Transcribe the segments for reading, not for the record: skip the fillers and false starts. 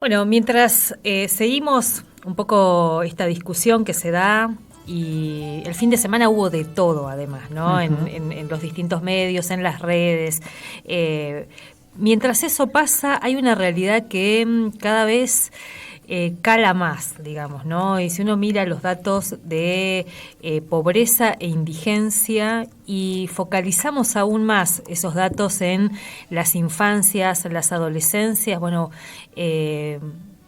Bueno, mientras seguimos un poco esta discusión que se da, y el fin de semana hubo de todo además, ¿no? Ujú. En los distintos medios, en las redes. Mientras eso pasa, hay una realidad que cada vez cala más, digamos, ¿no? Y si uno mira los datos de pobreza e indigencia y focalizamos aún más esos datos en las infancias, las adolescencias, bueno,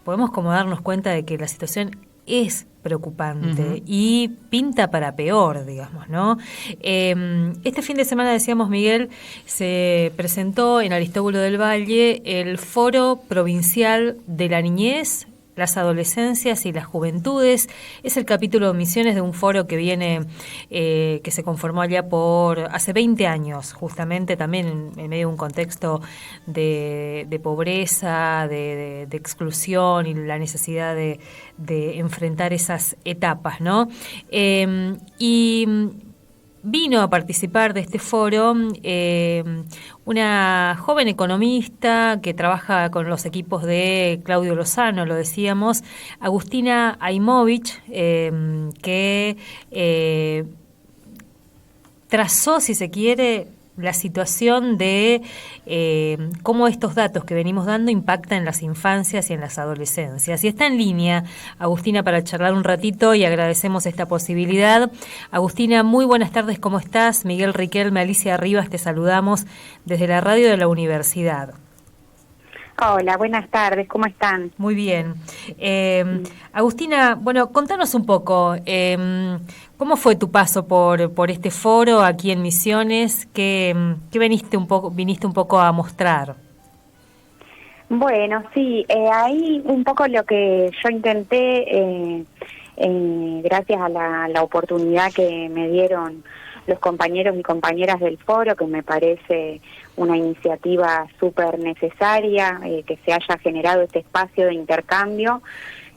podemos como darnos cuenta de que la situación es preocupante y pinta para peor, digamos, ¿no? Este fin de semana, decíamos, Miguel, se presentó en Aristóbulo del Valle el Foro Provincial de la Niñez, las adolescencias y las juventudes. Es el capítulo de Misiones de un foro que viene, que se conformó allá por hace 20 años, justamente también en medio de un contexto de pobreza, de exclusión y la necesidad de enfrentar esas etapas, ¿no? Y vino a participar de este foro una joven economista que trabaja con los equipos de Claudio Lozano, lo decíamos, Agustina Aimovich, que trazó, si se quiere, la situación de cómo estos datos que venimos dando impactan en las infancias y en las adolescencias. Y está en línea, Agustina, para charlar un ratito y agradecemos esta posibilidad. Agustina, muy buenas tardes, ¿cómo estás? Miguel Riquelme, Alicia Rivas, te saludamos desde la radio de la universidad. Hola, buenas tardes, ¿cómo están? Muy bien. Agustina, bueno, contanos un poco, ¿cómo fue tu paso por este foro aquí en Misiones? ¿Qué viniste un poco a mostrar? Bueno, sí, ahí un poco lo que yo intenté, gracias a la oportunidad que me dieron los compañeros y compañeras del foro, que me parece una iniciativa súper necesaria, que se haya generado este espacio de intercambio.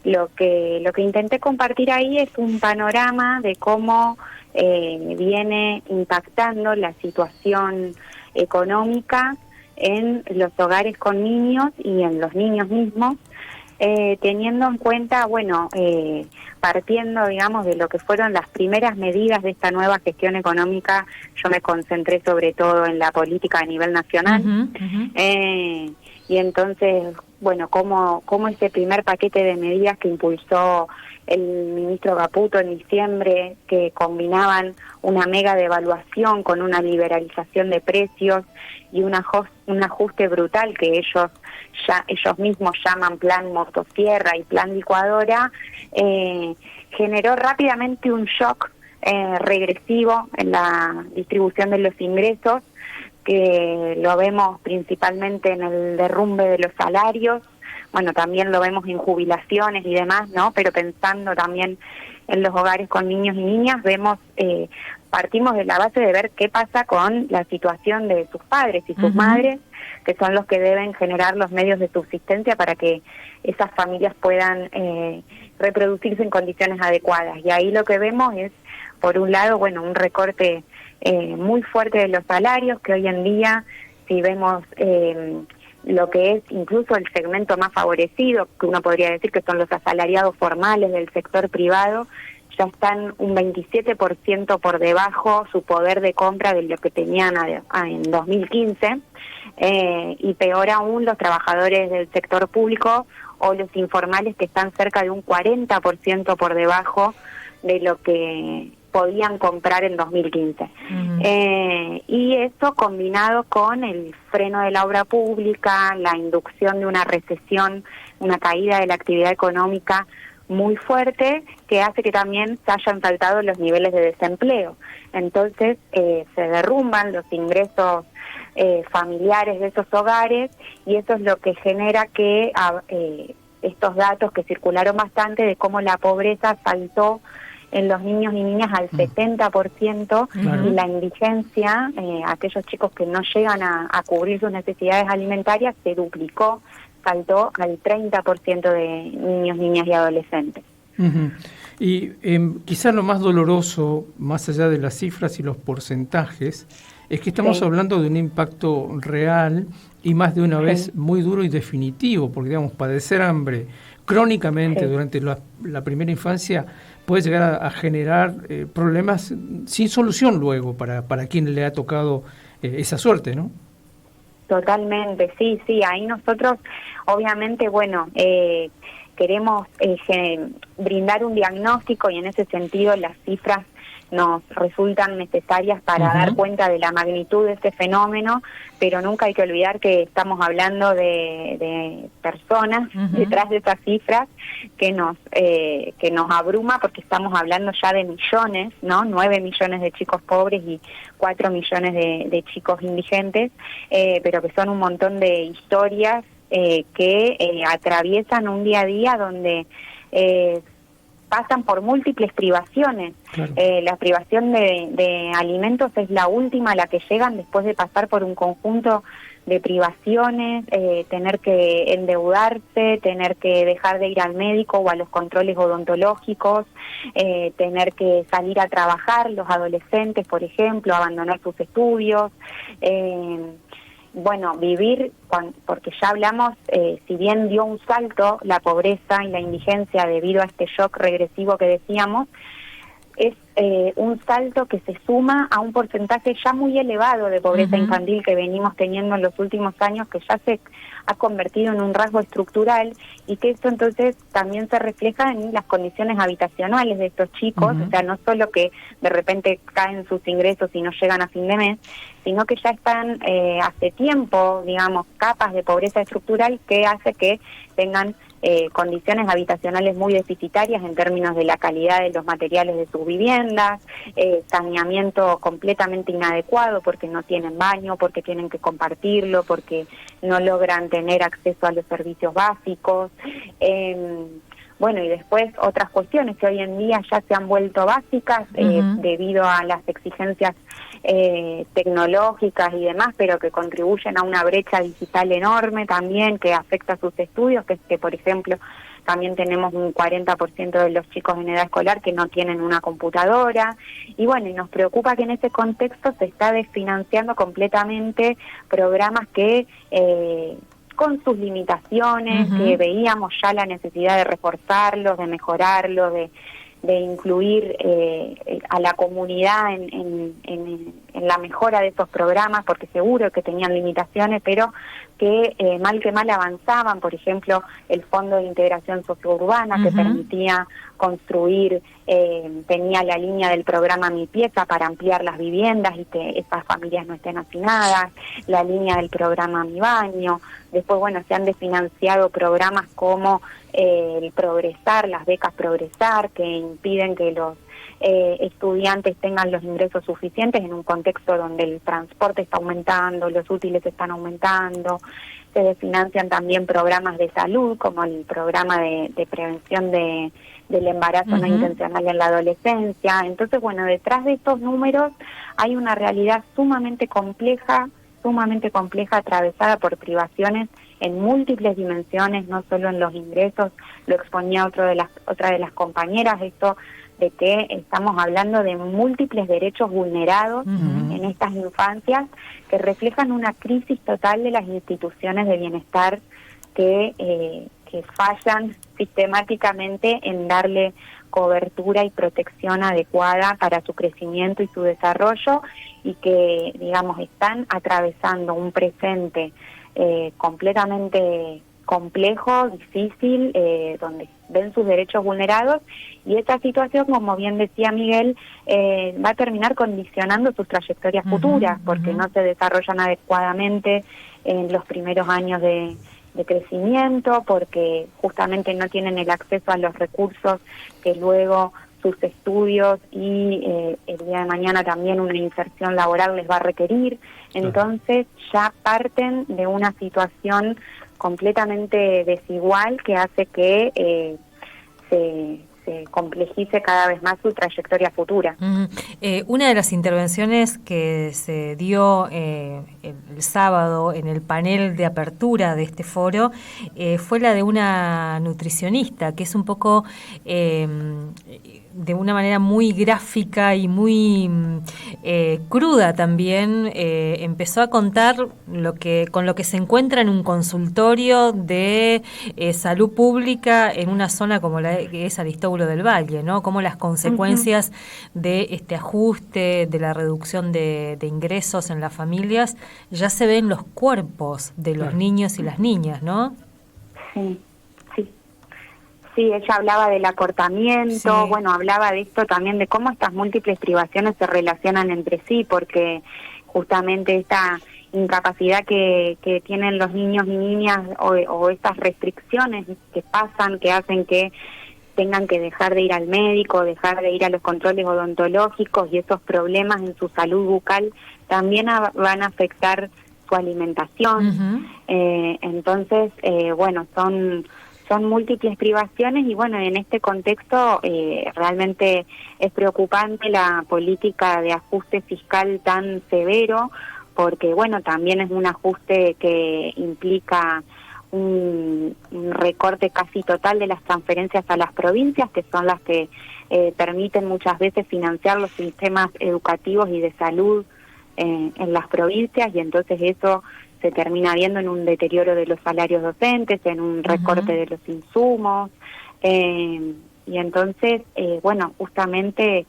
Lo que intenté compartir ahí es un panorama de cómo viene impactando la situación económica en los hogares con niños y en los niños mismos, teniendo en cuenta, bueno, partiendo, digamos, de lo que fueron las primeras medidas de esta nueva gestión económica. Yo me concentré sobre todo en la política a nivel nacional, y entonces, bueno, cómo ese primer paquete de medidas que impulsó el ministro Caputo en diciembre, que combinaban una mega devaluación con una liberalización de precios y un ajuste brutal que ellos mismos llaman plan motosierra y plan licuadora, generó rápidamente un shock regresivo en la distribución de los ingresos, que lo vemos principalmente en el derrumbe de los salarios. Bueno, también lo vemos en jubilaciones y demás, ¿no? Pero pensando también en los hogares con niños y niñas, partimos de la base de ver qué pasa con la situación de sus padres y sus madres, que son los que deben generar los medios de subsistencia para que esas familias puedan reproducirse en condiciones adecuadas. Y ahí lo que vemos es, por un lado, bueno, un recorte muy fuerte de los salarios, que hoy en día, si vemos lo que es incluso el segmento más favorecido, que uno podría decir que son los asalariados formales del sector privado, ya están un 27% por debajo su poder de compra de lo que tenían en 2015, y peor aún los trabajadores del sector público o los informales, que están cerca de un 40% por debajo de lo que podían comprar en 2015. Y eso combinado con el freno de la obra pública, la inducción de una recesión, una caída de la actividad económica muy fuerte, que hace que también se hayan saltado los niveles de desempleo. Entonces se derrumban los ingresos familiares de esos hogares, y eso es lo que genera que estos datos que circularon bastante de cómo la pobreza saltó en los niños y niñas al 70%, y la indigencia, aquellos chicos que no llegan a cubrir sus necesidades alimentarias, se duplicó, saltó al 30% de niños, niñas y adolescentes. Y quizás lo más doloroso, más allá de las cifras y los porcentajes, es que estamos hablando de un impacto real y más de una vez muy duro y definitivo, porque digamos, padecer hambre crónicamente durante la primera infancia puede llegar a generar problemas sin solución luego para quien le ha tocado esa suerte, ¿no? Totalmente, sí, ahí nosotros obviamente, bueno, queremos brindar un diagnóstico y en ese sentido las cifras nos resultan necesarias para dar cuenta de la magnitud de este fenómeno, pero nunca hay que olvidar que estamos hablando de personas detrás de esas cifras que nos abruma, porque estamos hablando ya de millones, ¿no? 9 millones de chicos pobres y 4 millones de chicos indigentes, pero que son un montón de historias que atraviesan un día a día donde pasan por múltiples privaciones. Claro. La privación de alimentos es la última a la que llegan después de pasar por un conjunto de privaciones, tener que endeudarse, tener que dejar de ir al médico o a los controles odontológicos, tener que salir a trabajar, los adolescentes, por ejemplo, abandonar sus estudios. Bueno, vivir, porque ya hablamos, si bien dio un salto la pobreza y la indigencia debido a este shock regresivo que decíamos, es un salto que se suma a un porcentaje ya muy elevado de pobreza infantil que venimos teniendo en los últimos años, que ya se ha convertido en un rasgo estructural, y que esto entonces también se refleja en las condiciones habitacionales de estos chicos, o sea, no solo que de repente caen sus ingresos y no llegan a fin de mes, sino que ya están hace tiempo, digamos, capas de pobreza estructural que hace que tengan condiciones habitacionales muy deficitarias en términos de la calidad de los materiales de sus viviendas, saneamiento completamente inadecuado porque no tienen baño, porque tienen que compartirlo, porque no logran tener acceso a los servicios básicos. Bueno, y después otras cuestiones que hoy en día ya se han vuelto básicas debido a las exigencias tecnológicas y demás, pero que contribuyen a una brecha digital enorme también que afecta a sus estudios, que es que, por ejemplo, también tenemos un 40% de los chicos en edad escolar que no tienen una computadora, y bueno, y nos preocupa que en ese contexto se está desfinanciando completamente programas que con sus limitaciones, que veíamos ya la necesidad de reforzarlos, de mejorarlos, de incluir a la comunidad en la mejora de esos programas, porque seguro que tenían limitaciones, pero que mal avanzaban. Por ejemplo, el Fondo de Integración Sociourbana, que permitía construir, tenía la línea del programa Mi Pieza para ampliar las viviendas y que esas familias no estén hacinadas, la línea del programa Mi Baño. Después, bueno, se han desfinanciado programas como el Progresar, las becas Progresar, que impiden que los estudiantes tengan los ingresos suficientes en un contexto donde el transporte está aumentando, los útiles están aumentando. Se desfinancian también programas de salud, como el programa de prevención del embarazo no intencional en la adolescencia. Entonces, bueno, detrás de estos números hay una realidad sumamente compleja, atravesada por privaciones en múltiples dimensiones, no solo en los ingresos. Lo exponía otra de las compañeras, esto de que estamos hablando de múltiples derechos vulnerados en estas infancias, que reflejan una crisis total de las instituciones de bienestar que fallan sistemáticamente en darle cobertura y protección adecuada para su crecimiento y su desarrollo, y que, digamos, están atravesando un presente completamente complejo, difícil, donde ven sus derechos vulnerados, y esta situación, como bien decía Miguel, va a terminar condicionando sus trayectorias futuras, porque no se desarrollan adecuadamente en los primeros años de crecimiento, porque justamente no tienen el acceso a los recursos que luego sus estudios y el día de mañana también una inserción laboral les va a requerir. Entonces ya parten de una situación completamente desigual que hace que se complejice cada vez más su trayectoria futura. Una de las intervenciones que se dio el sábado en el panel de apertura de este foro fue la de una nutricionista, que es un poco de una manera muy gráfica y muy cruda también, empezó a contar con lo que se encuentra en un consultorio de salud pública en una zona como la que es Aristóbulo del Valle, ¿no? Como las consecuencias de este ajuste, de la reducción de ingresos en las familias, ya se ven los cuerpos de los niños y las niñas, ¿no? Sí. Sí, ella hablaba del acortamiento, bueno, hablaba de esto también, de cómo estas múltiples privaciones se relacionan entre sí, porque justamente esta incapacidad que tienen los niños y niñas o estas restricciones que pasan, que hacen que tengan que dejar de ir al médico, dejar de ir a los controles odontológicos, y esos problemas en su salud bucal también van a afectar su alimentación. Entonces, bueno, son múltiples privaciones y bueno, en este contexto realmente es preocupante la política de ajuste fiscal tan severo, porque bueno, también es un ajuste que implica un recorte casi total de las transferencias a las provincias, que son las que permiten muchas veces financiar los sistemas educativos y de salud en las provincias, y entonces eso se termina viendo en un deterioro de los salarios docentes, en un recorte de los insumos, y entonces, bueno, justamente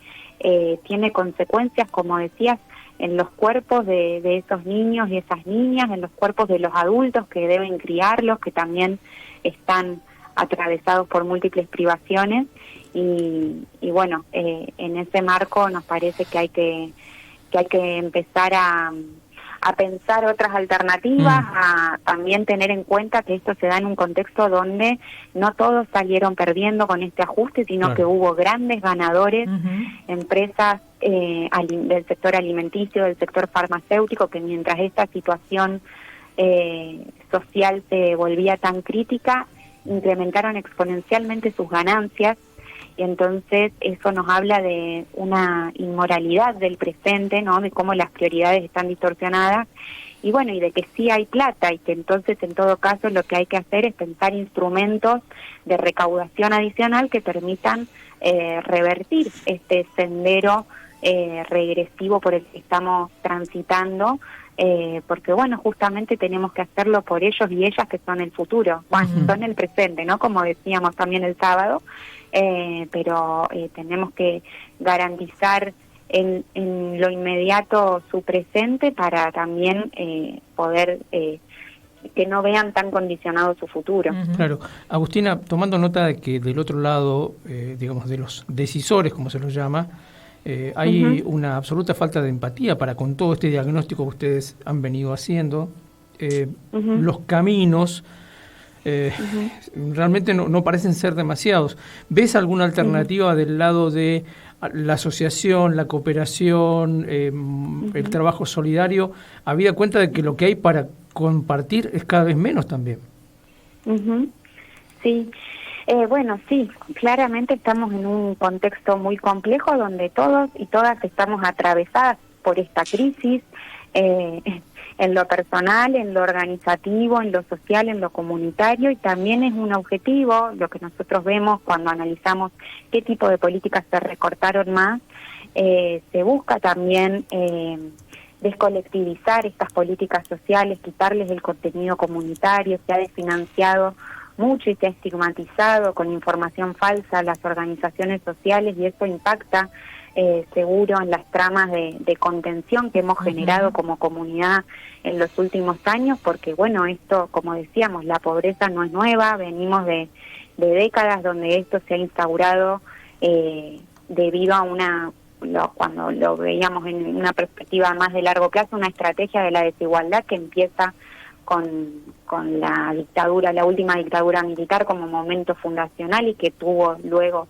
tiene consecuencias, como decías, en los cuerpos de esos niños y esas niñas, en los cuerpos de los adultos que deben criarlos, que también están atravesados por múltiples privaciones, y bueno, en ese marco nos parece que hay que empezar a pensar otras alternativas, a también tener en cuenta que esto se da en un contexto donde no todos salieron perdiendo con este ajuste, sino que hubo grandes ganadores, empresas del sector alimenticio, del sector farmacéutico, que mientras esta situación social se volvía tan crítica, incrementaron exponencialmente sus ganancias. Y entonces eso nos habla de una inmoralidad del presente, ¿no? De cómo las prioridades están distorsionadas, y bueno, y de que sí hay plata, y que entonces en todo caso lo que hay que hacer es pensar instrumentos de recaudación adicional que permitan revertir este sendero regresivo por el que estamos transitando, porque bueno, justamente tenemos que hacerlo por ellos y ellas, que son el futuro, bueno, son el presente, ¿no? Como decíamos también el sábado, pero tenemos que garantizar en lo inmediato su presente para también poder que no vean tan condicionado su futuro. Claro. Agustina, tomando nota de que del otro lado, digamos, de los decisores, como se los llama, hay una absoluta falta de empatía para con todo este diagnóstico que ustedes han venido haciendo. Los caminos realmente no parecen ser demasiados. ¿Ves alguna alternativa del lado de la asociación, la cooperación, el trabajo solidario, habida cuenta de que lo que hay para compartir es cada vez menos también? Sí. Bueno, sí, claramente estamos en un contexto muy complejo donde todos y todas estamos atravesadas por esta crisis, en lo personal, en lo organizativo, en lo social, en lo comunitario, y también es un objetivo, lo que nosotros vemos cuando analizamos qué tipo de políticas se recortaron más, se busca también descolectivizar estas políticas sociales, quitarles el contenido comunitario. Se ha desfinanciado mucho y se ha estigmatizado con información falsa a las organizaciones sociales, y eso impacta seguro en las tramas de contención que hemos generado como comunidad en los últimos años, porque bueno, esto, como decíamos, la pobreza no es nueva, venimos de décadas donde esto se ha instaurado debido a cuando lo veíamos en una perspectiva más de largo plazo, una estrategia de la desigualdad que empieza con la dictadura, la última dictadura militar como momento fundacional, y que tuvo luego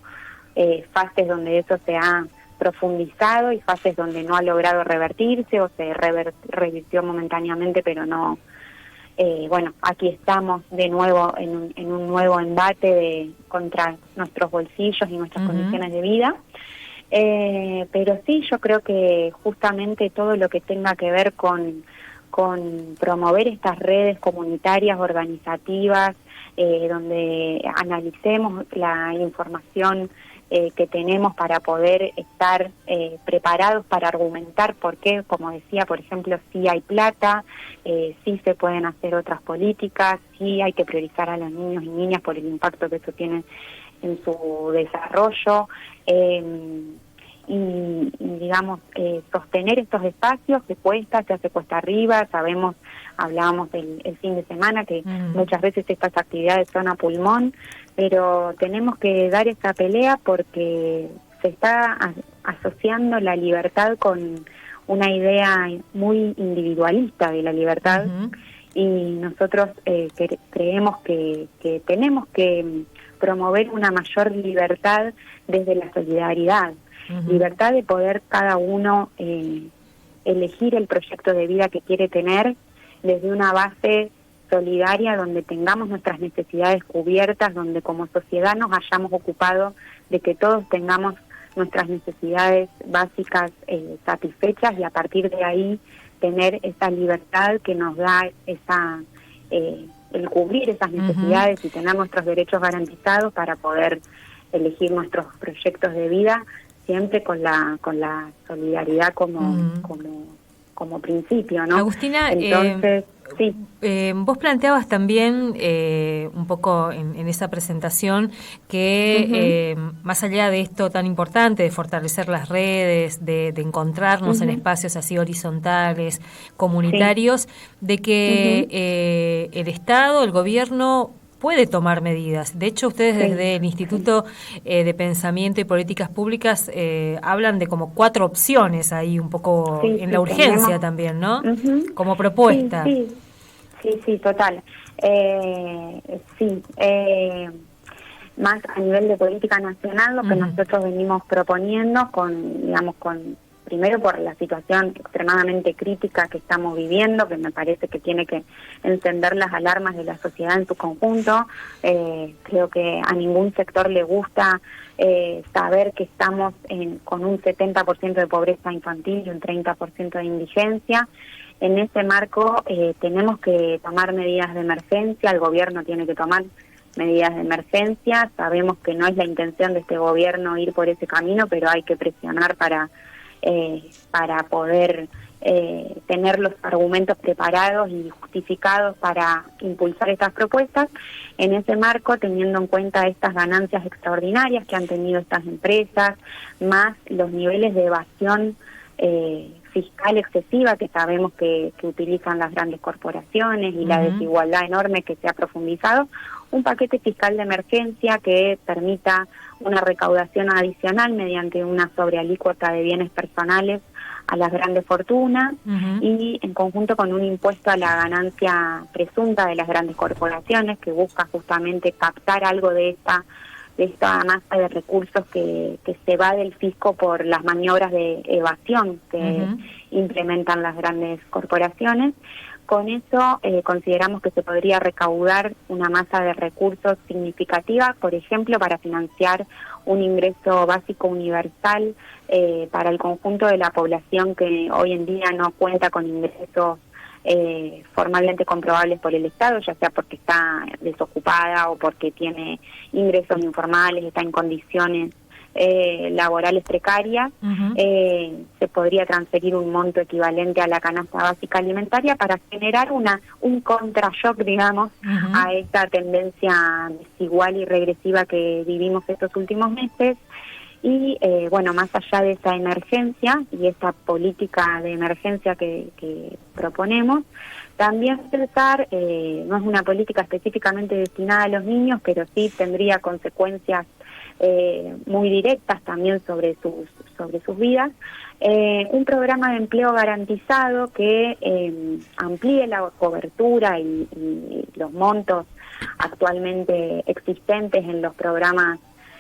fases donde eso se ha profundizado y fases donde no ha logrado revertirse o se revirtió momentáneamente, pero no bueno, aquí estamos de nuevo en un nuevo embate contra nuestros bolsillos y nuestras condiciones de vida. Pero sí, yo creo que justamente todo lo que tenga que ver con promover estas redes comunitarias, organizativas, donde analicemos la información que tenemos para poder estar preparados para argumentar por qué, como decía, por ejemplo, sí hay plata, sí se pueden hacer otras políticas, sí hay que priorizar a los niños y niñas por el impacto que eso tiene en su desarrollo, y digamos, sostener estos espacios que se hace cuesta arriba, hablábamos el fin de semana que muchas veces estas actividades son a pulmón, pero tenemos que dar esa pelea porque se está asociando la libertad con una idea muy individualista de la libertad, y nosotros creemos que tenemos que promover una mayor libertad desde la solidaridad, libertad de poder cada uno elegir el proyecto de vida que quiere tener desde una base solidaria donde tengamos nuestras necesidades cubiertas, donde como sociedad nos hayamos ocupado de que todos tengamos nuestras necesidades básicas satisfechas, y a partir de ahí tener esa libertad que nos da el cubrir esas necesidades y tener nuestros derechos garantizados para poder elegir nuestros proyectos de vida, siempre con la solidaridad como principio, ¿no? Agustina, entonces sí. Vos planteabas también un poco en esa presentación que más allá de esto tan importante de fortalecer las redes, de encontrarnos en espacios así horizontales, comunitarios, de que el Estado, el gobierno puede tomar medidas. De hecho, ustedes desde el Instituto de Pensamiento y Políticas Públicas hablan de como 4 opciones ahí un poco en la urgencia también, ¿no? Como propuesta. Sí, total. Más a nivel de política nacional, lo que nosotros venimos proponiendo primero por la situación extremadamente crítica que estamos viviendo, que me parece que tiene que encender las alarmas de la sociedad en su conjunto. Creo que a ningún sector le gusta saber que estamos con un 70% de pobreza infantil y un 30% de indigencia. En ese marco tenemos que tomar medidas de emergencia, el gobierno tiene que tomar medidas de emergencia. Sabemos que no es la intención de este gobierno ir por ese camino, pero hay que presionar para poder tener los argumentos preparados y justificados para impulsar estas propuestas. En ese marco, teniendo en cuenta estas ganancias extraordinarias que han tenido estas empresas, más los niveles de evasión fiscal excesiva que sabemos que utilizan las grandes corporaciones y la desigualdad enorme que se ha profundizado, un paquete fiscal de emergencia que permita una recaudación adicional mediante una sobrealícuota de bienes personales a las grandes fortunas y en conjunto con un impuesto a la ganancia presunta de las grandes corporaciones que busca justamente captar algo de esta masa de recursos que se va del fisco por las maniobras de evasión que implementan las grandes corporaciones. Con eso consideramos que se podría recaudar una masa de recursos significativa, por ejemplo, para financiar un ingreso básico universal para el conjunto de la población que hoy en día no cuenta con ingresos formalmente comprobables por el Estado, ya sea porque está desocupada o porque tiene ingresos informales, está en condiciones laborales precarias. Se podría transferir un monto equivalente a la canasta básica alimentaria para generar un contrashock, digamos, a esta tendencia desigual y regresiva que vivimos estos últimos meses. Y bueno, más allá de esa emergencia y esta política de emergencia que proponemos, también pensar, no es una política específicamente destinada a los niños, pero sí tendría consecuencias muy directas también sobre sus vidas, un programa de empleo garantizado que amplíe la cobertura y los montos actualmente existentes en los programas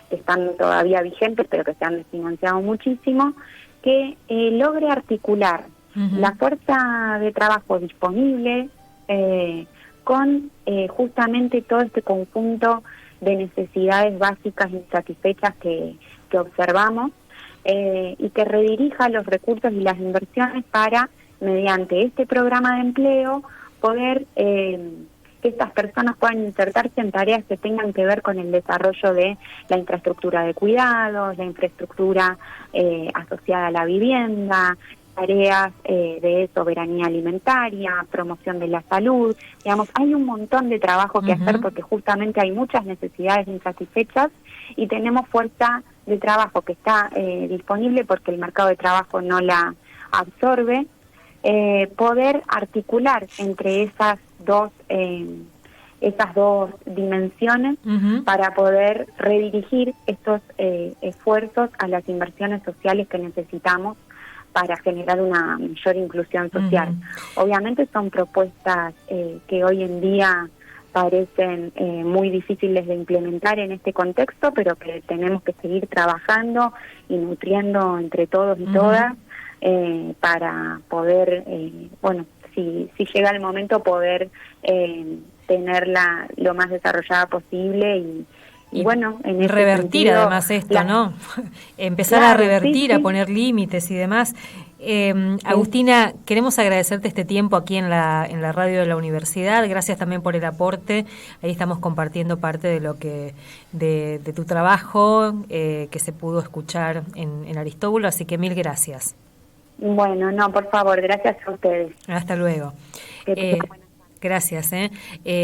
que están todavía vigentes, pero que se han desfinanciado muchísimo, que logre articular la fuerza de trabajo disponible con justamente todo este conjunto de necesidades básicas insatisfechas que observamos, y que redirija los recursos y las inversiones para, mediante este programa de empleo, poder que estas personas puedan insertarse en tareas que tengan que ver con el desarrollo de la infraestructura de cuidados, la infraestructura asociada a la vivienda, tareas de soberanía alimentaria, promoción de la salud. Digamos, hay un montón de trabajo que hacer porque justamente hay muchas necesidades insatisfechas y tenemos fuerza de trabajo que está disponible porque el mercado de trabajo no la absorbe. Poder articular entre esas dos dimensiones para poder redirigir estos esfuerzos a las inversiones sociales que necesitamos para generar una mayor inclusión social. Obviamente son propuestas que hoy en día parecen muy difíciles de implementar en este contexto, pero que tenemos que seguir trabajando y nutriendo entre todos y todas para poder, si llega el momento, poder tenerla lo más desarrollada posible y bueno, en ese revertir sentido, además esto, ¿no? Empezar a revertir, a poner límites y demás. Agustina, queremos agradecerte este tiempo aquí en la radio de la universidad. Gracias también por el aporte. Ahí estamos compartiendo parte de lo que de tu trabajo que se pudo escuchar en Aristóbulo, así que mil gracias. Bueno, no, por favor, gracias a ustedes. Hasta luego. Gracias.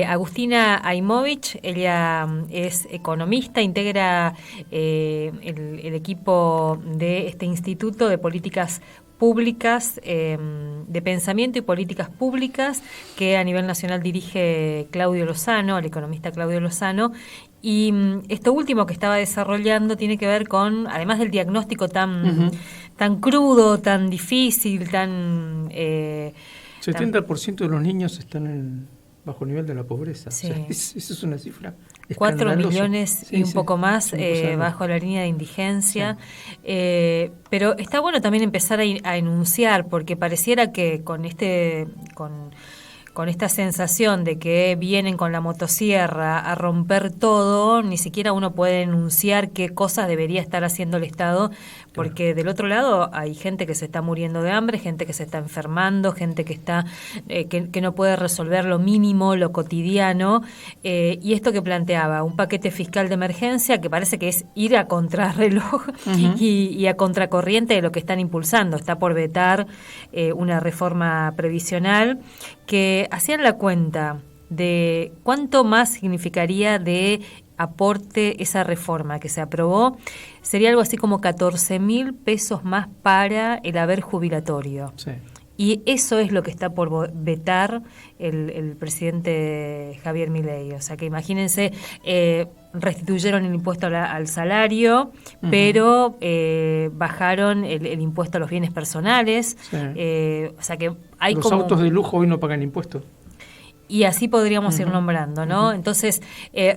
Agustina Aimovich, ella es economista, integra el equipo de este Instituto de Políticas Públicas, de Pensamiento y Políticas Públicas, que a nivel nacional dirige Claudio Lozano, el economista Claudio Lozano. Y esto último que estaba desarrollando tiene que ver con, además del diagnóstico tan crudo, tan difícil, tan... 70% de los niños están bajo nivel de la pobreza. Sí. O sea, esa es una cifra 4 millones y un poco más bajo la línea de indigencia. Sí. Pero está bueno también empezar a enunciar, porque pareciera que con esta sensación de que vienen con la motosierra a romper todo, ni siquiera uno puede enunciar qué cosas debería estar haciendo el Estado, porque del otro lado hay gente que se está muriendo de hambre, gente que se está enfermando, gente que está que no puede resolver lo mínimo, lo cotidiano, y esto que planteaba, un paquete fiscal de emergencia que parece que es ir a contrarreloj y a contracorriente de lo que están impulsando. Está por vetar una reforma previsional que hacían la cuenta de cuánto más significaría de aporte esa reforma que se aprobó. Sería algo así como 14.000 pesos más para el haber jubilatorio. Sí. Y eso es lo que está por vetar el presidente Javier Milei. O sea que imagínense, restituyeron el impuesto al salario, pero bajaron el impuesto a los bienes personales. Sí. O sea que hay los autos de lujo hoy no pagan impuestos. Y así podríamos ir nombrando, ¿no? Entonces,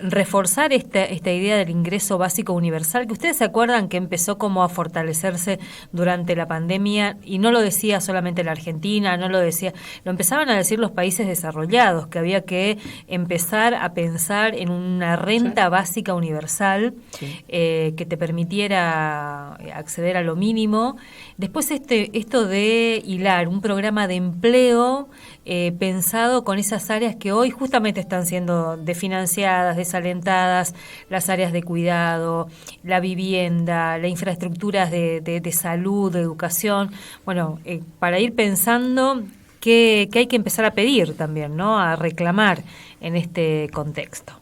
reforzar esta idea del ingreso básico universal, que ustedes se acuerdan que empezó como a fortalecerse durante la pandemia, y no lo decía solamente la Argentina, lo empezaban a decir los países desarrollados, que había que empezar a pensar en una renta básica universal que te permitiera acceder a lo mínimo. Después esto de hilar un programa de empleo pensado con esas áreas que hoy justamente están siendo desfinanciadas, desalentadas, las áreas de cuidado, la vivienda, las infraestructuras de salud, de educación. Bueno, para ir pensando que hay que empezar a pedir también, ¿no? A reclamar en este contexto.